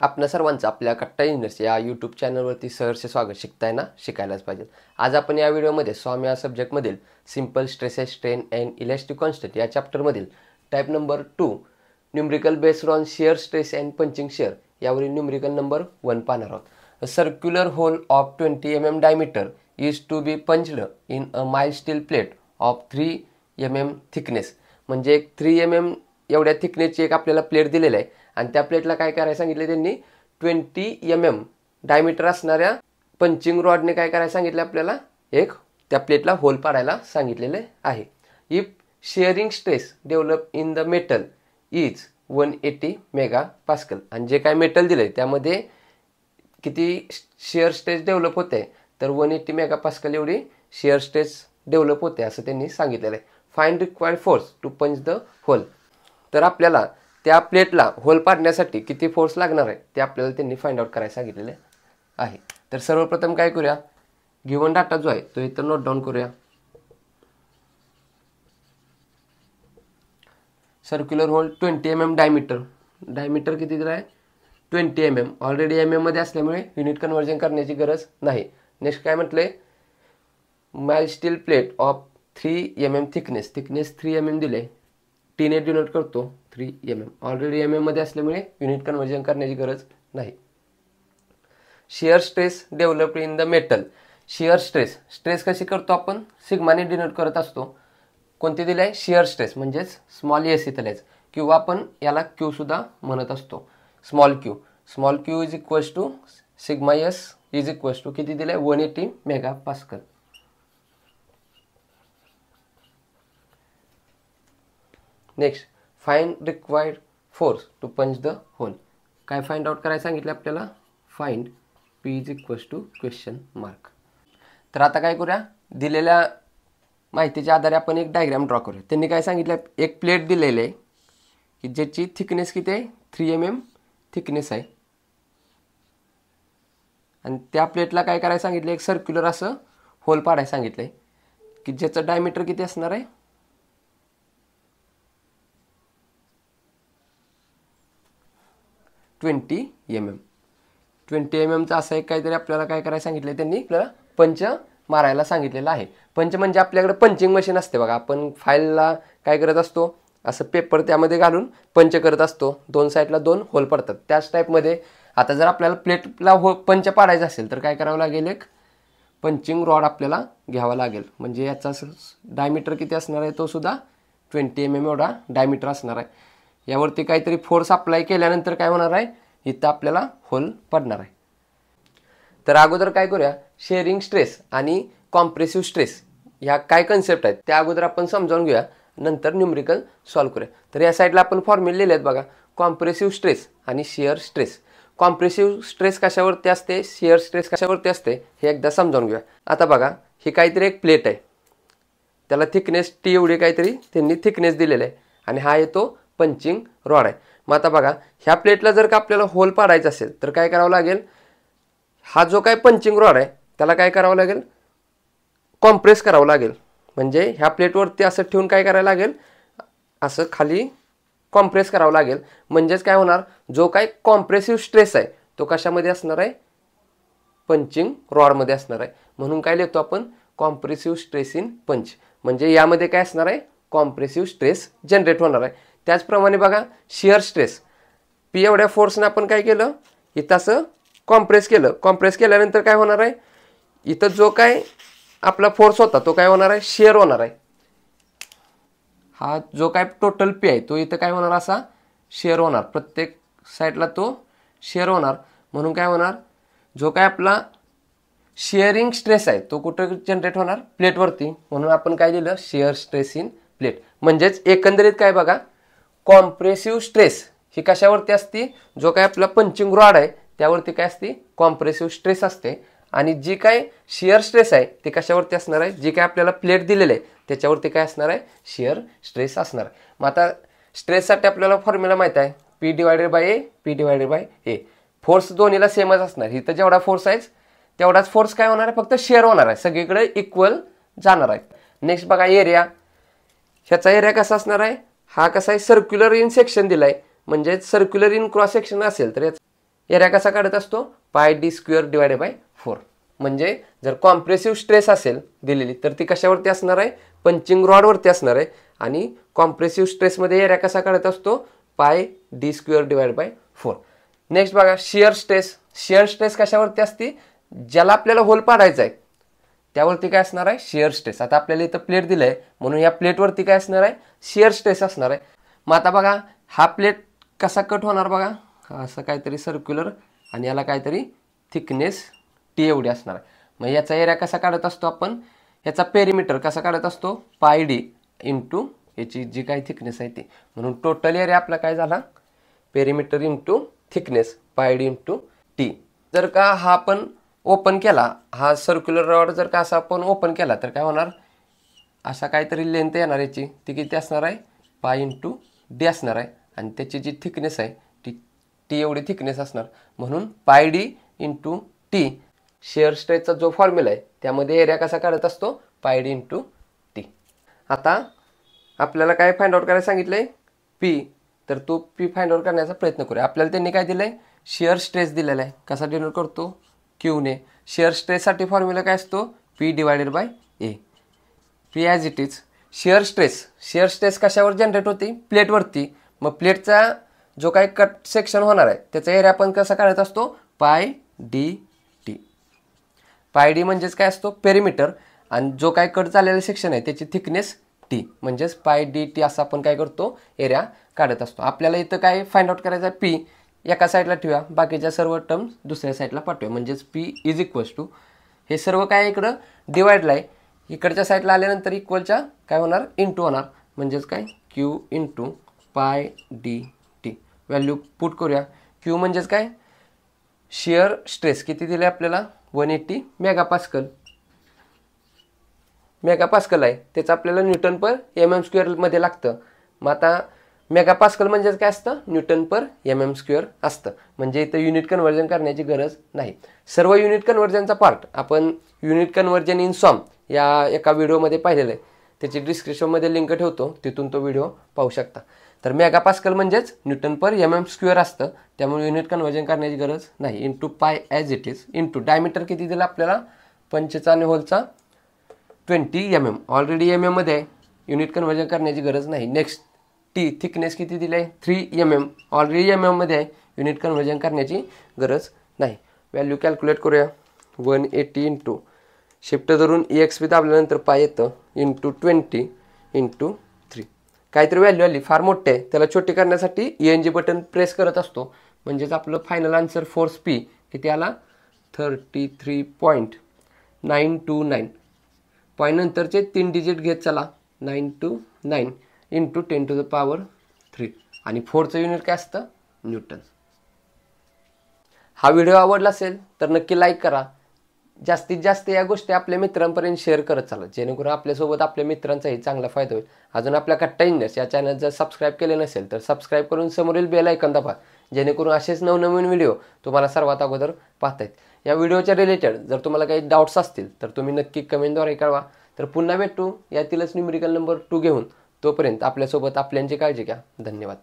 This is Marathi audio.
आपल्या सर्वांचं आपल्या कट्टा इंजिनियर्स या यूट्यूब चॅनलवरती सहर्ष स्वागत. शिकताय ना, शिकायलाच पाहिजे. आज आपण या व्हिडिओमध्ये स्वामी या सब्जेक्टमधील simple stresses strain and elastic constant या चॅप्टरमधील type number 2 numerical based on shear stress and punching shear यावरील न्यूमरिकल नंबर 1 पाहणार आहोत. A circular hole of 20 mm diameter is to be punched in a mild steel plate of 3 mm thickness. म्हणजे एक 3 mm एवढ्या थिकनेसची एक आपल्याला प्लेट दिलेली आहे आणि त्या प्लेटला काय करायला सांगितले त्यांनी 20 mm डायमीटर असणाऱ्या पंचिंग रॉडने काय करायला सांगितले आपल्याला एक त्या प्लेटला होल पाडायला सांगितलेले आहे. If shearing stress develop in the metal is 180 megapascal. आणि जे काय मेटल दिले त्यामध्ये किती शिअर स्ट्रेस डेव्हलप होते तर 180 मेगापास्कल एवढी शिअर स्ट्रेस डेव्हलप होते असं त्यांनी सांगितलेलं आहे. Find required force to punch the hole. तर आपल्याला त्या प्लेटला होल पाडण्यासाठी किती फोर्स लागणार आहे ते आपल्याला त्यांनी फाइंड आउट करायला सांगितलेले आहे. तर सर्वप्रथम काय करूया, गिवन डाटा जो आहे तो इथं नोट डाऊन करूया. सर्क्युलर होल 20 mm डायमीटर किती दिला आहे 20 mm. ऑलरेडी mm मध्ये असल्यामुळे युनिट कन्व्हर्जन करण्याची गरज नाही. नेक्स्ट काय म्हटलंय, mild steel plate of 3 mm thickness 3 mm दिले, टीने डिनोट करतो 3 mm. ऑलरेडी mm मध्ये असल्यामुळे युनिट कन्व्हर्जन करण्याची गरज नाही. Shear stress developed in the metal. Shear stress कशी करतो आपण, सिग्माने डिनोट करत असतो. कोणते दिले आहे, शिअर स्ट्रेस म्हणजेच स्मॉल एस इथं लिहायचं किंवा आपण याला क्यू सुद्धा म्हणत असतो. Small Q is equals to sigma S is equals to किती दिले 180 megapascal. Next find required force to punch the hole. काय फाइंड आउट करायला सांगितलं आपल्याला, find P is equals to question mark. तर आता काय करूया, दिलेल्या माहितीच्या आधारे आपण एक डायग्राम ड्रॉ करूया. त्यांनी काय सांगितलं, एक प्लेट दिलेली आहे की ज्याची थिकनेस किती आहे 3 mm थिकनेस आहे आणि त्या प्लेटला काय करायला सांगितलं, एक सर्क्युलर असं होल पाडायला सांगितलं आहे की ज्याचं डायमीटर किती असणार आहे 20 mm. 20 mm चा असं एक काहीतरी आपल्याला काय करायला सांगितलं आहे, त्यांनी आपल्याला पंच मारायला सांगितलेलं आहे. पंच म्हणजे आपल्याकडे पंचिंग मशीन असते बघा, आपण फाईलला काय करत असतो, असं पेपर त्यामध्ये घालून पंच करत असतो, 2 साईडला 2 होल पडतात. त्याच टाईपमध्ये आता जर आपल्याला प्लेटला पंच पाडायचं असेल तर काय करावं लागेल, एक पंचिंग रॉड आपल्याला घ्यावा लागेल. म्हणजे याचा डायमीटर किती असणार आहे तो सुद्धा 20 mm एवढा डायमीटर असणार आहे. यावरती काहीतरी फोर्स अप्लाय केल्यानंतर काय होणार आहे, इथं आपल्याला होल पडणार आहे. तर अगोदर काय करूया, शेअरिंग स्ट्रेस आणि कॉम्प्रेसिव्ह स्ट्रेस ह्या काय कन्सेप्ट आहेत त्या अगोदर आपण समजावून घेऊया, नंतर न्यूमरिकल सॉल्व्ह करूया. तर या साईडला आपण फॉर्म्युले लिहिलेत बघा, कॉम्प्रेसिव्ह स्ट्रेस आणि शिअर स्ट्रेस. कॉम्प्रेसिव्ह स्ट्रेस कशावरती असते, शिअर स्ट्रेस कशावरती असते हे एकदा समजावून घेऊया. आता बघा, ही काहीतरी एक प्लेट आहे, त्याला थिकनेस टी एवढी काहीतरी त्यांनी थिकनेस दिलेलं आहे आणि हा येतो पंचिंग रॉड आहे. मग आता बघा, ह्या प्लेटला जर का आपल्याला होल पाडायचा असेल तर काय करावं लागेल, हा जो काय पंचिंग रॉड आहे त्याला काय करावं लागेल, कॉम्प्रेस करावं लागेल. म्हणजे ह्या प्लेटवरती असं ठेवून काय करायला लागेल, असं खाली कॉम्प्रेस करावं लागेल. म्हणजेच काय होणार, जो काय कॉम्प्रेसिव्ह स्ट्रेस आहे तो कशामध्ये असणार आहे, पंचिंग रॉडमध्ये असणार आहे. म्हणून काय लिहितो आपण, कॉम्प्रेसिव्ह स्ट्रेस इन पंच. म्हणजे यामध्ये काय असणार आहे, कॉम्प्रेसिव्ह स्ट्रेस जनरेट होणार आहे. त्याचप्रमाणे बघा, शिअर स्ट्रेस पी एवढ्या फोर्सने आपण काय केलं, इथं असं कॉम्प्रेस केलं. कॉम्प्रेस केल्यानंतर काय होणार आहे, इथं जो काय आपला फोर्स होता तो काय होणार आहे, शिअर होणार आहे. हा जो काय टोटल पी आहे तो इथं काय होणार, असा शेअर होणार, प्रत्येक साईडला तो शेअर होणार. म्हणून काय होणार, जो काय आपला शेअरिंग स्ट्रेस आहे तो कुठं जनरेट होणार, प्लेटवरती. म्हणून आपण काय लिहिलं, शिअर स्ट्रेस इन प्लेट. म्हणजेच एकंदरीत काय बघा, कॉम्प्रेसिव्ह स्ट्रेस ही कशावरती असते, जो काय आपला पंचिंग रॉड आहे त्यावरती काय असते, कॉम्प्रेसिव्ह स्ट्रेस असते. आणि जी काय शिअर स्ट्रेस आहे ते कशावरती असणार आहे, जी काय आपल्याला प्लेट दिलेली आहे त्याच्यावरती काय असणार आहे, शिअर स्ट्रेस असणार आहे. मग आता स्ट्रेससाठी आपल्याला फॉर्म्युला माहीत आहे, P divided by A. Force दोन्हीला सेमच असणार. इथं जेवढा फोर्स आहे तेवढाच फोर्स काय होणार आहे, फक्त शेअर होणार आहे, सगळीकडे इक्वल जाणार आहे. नेक्स्ट बघा, एरिया. ह्याचा एरिया कसा असणार आहे, हा कसा आहे, सर्क्युलर इन सेक्शन दिलाय. म्हणजे सर्क्युलर इन क्रॉस सेक्शन असेल तर एरिया कसा काढत असतो, पाय डी स्क्वेअर डिवायडेड बाय 4. म्हणजे जर कॉम्प्रेसिव्ह स्ट्रेस असेल दिलेली तर ती कशावरती असणार आहे, पंचिंग रॉडवरती असणार आहे. आणि कॉम्प्रेसिव्ह स्ट्रेसमध्ये एरिया कसा काढत असतो, पाय D square divide by 4. Next बघा शिअर स्ट्रेस. शिअर स्ट्रेस कशावरती असते, ज्याला आपल्याला होल पाडायचा आहे त्यावरती काय असणार आहे, शिअर स्ट्रेस. आता आपल्याला इथं प्लेट दिलं आहे म्हणून या प्लेटवरती काय असणार आहे, शिअर स्ट्रेस असणार आहे. मग आता बघा हा प्लेट कसा कट होणार बघा, असं काहीतरी सर्क्युलर आणि याला काहीतरी थिकनेस टी एवढी असणार आहे. मग याचा एरिया कसा काढत असतो आपण, याचा पेरिमीटर कसा काढत असतो, पाय डी इंटू याची जी काही थिकनेस आहे ती. म्हणून टोटल एरिया आपला काय झाला, पेरिमीटर इंटू थिकनेस पाय डी इंटू टी. जर का हा आपण ओपन केला, हा सर्क्युलर रॉड जर का असा आपण ओपन केला तर काय होणार, असा काहीतरी लेंथ येणार याची, ती किती असणार आहे, पाय इंटू डी असणार आहे. आणि त्याची जी थिकनेस आहे ती टी एवढी थिकनेस असणार. म्हणून pi D into T shear स्ट्रेसचा जो फॉर्म्युला आहे त्यामध्ये एरिया कसा काढत असतो, पाय डी इंटू टी. आता आपल्याला काय फाइंड आउट करायला सांगितलं आहे, पी. तर तो पी फाइंड आउट करण्याचा प्रयत्न करूया. आपल्याला त्यांनी काय दिलं आहे, शिअर स्ट्रेस दिलेला आहे. कसा डिनोट करतो, क्यूने. शिअर स्ट्रेससाठी फॉर्म्युला काय असतो, P divided by A. P as it is. Shear stress कशावर जनरेट होते, प्लेटवरती. मग प्लेटचा जो काही कट सेक्शन होणार आहे त्याचा एरिया आपण कसा काढत असतो, पाय डी टी. पाय डी म्हणजेच काय असतो, पेरिमीटर. आणि जो काही कट झालेला सेक्शन आहे त्याची थिकनेस टी म्हणजेच पाय डी टी असं आपण काय करतो, एरिया काढत असतो. आपल्याला इथं काय फाइंड आउट करायचं आहे, पी एका साईडला ठेवूया, बाकीच्या सर्व टर्म्स दुसऱ्या साईडला पाठवूया. म्हणजेच पी इज इक्वल्स टू हे सर्व काय इकडं डिवाइडला आहे, इकडच्या साईडला आल्यानंतर इक्वलच्या काय होणार, इंटू होणार. म्हणजेच काय, Q into pi D T. Value put करूया. क्यू म्हणजेच काय, शिअर स्ट्रेस किती दिले आपल्याला, 180 मेगापास्कल. मेगापास्कल आहे, त्याचं आपल्याला न्यूटन पर एम एम स्क्वेअरमध्ये लागतं. मग आता मेगापास्कल म्हणजेच काय असतं, न्यूटन पर एम एम स्क्वेअर असतं. म्हणजे इथं युनिट कन्व्हर्जन करण्याची गरज नाही. सर्व युनिट कन्व्हर्जनचा पार्ट आपण युनिट कन्व्हर्जन इन सॉम या एका व्हिडिओमध्ये पाहिलेलं आहे. त्याची डिस्क्रिप्शनमध्ये लिंक ठेवतो, तिथून तो व्हिडिओ पाहू शकता. तर मेगापास्कल म्हणजेच न्यूटन पर एम एम स्क्वेअर असतं, त्यामुळे युनिट कन्व्हर्जन करण्याची गरज नाही. Into pi as it is into diameter किती दिला आपल्याला, पंचचा आणि होलचा 20 mm. ऑलरेडी एम एममध्ये आहे, युनिट कन्व्हर्जन करण्याची गरज नाही. नेक्स्ट टी थिकनेस किती दिलं आहे, 3 mm. ऑलरेडी एम एममध्ये आहे, युनिट कन्व्हर्जन करण्याची गरज नाही. व्हॅल्यू कॅल्क्युलेट करूया. 180 इंटू शिफ्ट धरून एक्स बी दाबल्यानंतर पाय येतं इंटू 20 इंटू 3. काहीतरी व्हॅल्यू आली फार मोठे आहे, त्याला छोटी करण्यासाठी ENG बटन प्रेस करत असतो. म्हणजेच आपलं फायनल आन्सर फोर्स पी किती आला, 33.929. पॉईंट नंतरचे 3 डिजिट घेत चला, 929 इंटू 10⁻³ आणि 4चं युनिट काय असतं, न्यूटन. हा व्हिडिओ आवडला असेल तर नक्की लाईक करा. जास्तीत जास्त या गोष्टी आपल्या मित्रांपर्यंत शेअर करत चाला, जेणेकरून आपल्यासोबत आपल्या मित्रांचाही चांगला फायदा होईल. अजून आपल्या कट्टा इंजिनियर्स या चॅनल जर सबस्क्राईब केले नसेल तर सबस्क्राईब करून समोरील बेल आयकॉन दाबा, जेणेकरून असेच नवनवीन व्हिडिओ तुम्हाला सर्वात अगोदर पाहता येईल. या व्हिडिओच्या रिलेटेड जर तुम्हाला काही डाऊट्स असतील तर तुम्ही नक्की कमेंटद्वारे कळवा. तर पुन्हा भेटू यातीलच न्यूमेरिकल नंबर 2 घेऊन. तोपर्यंत आपल्यासोबत आपल्यांची काळजी घ्या. धन्यवाद.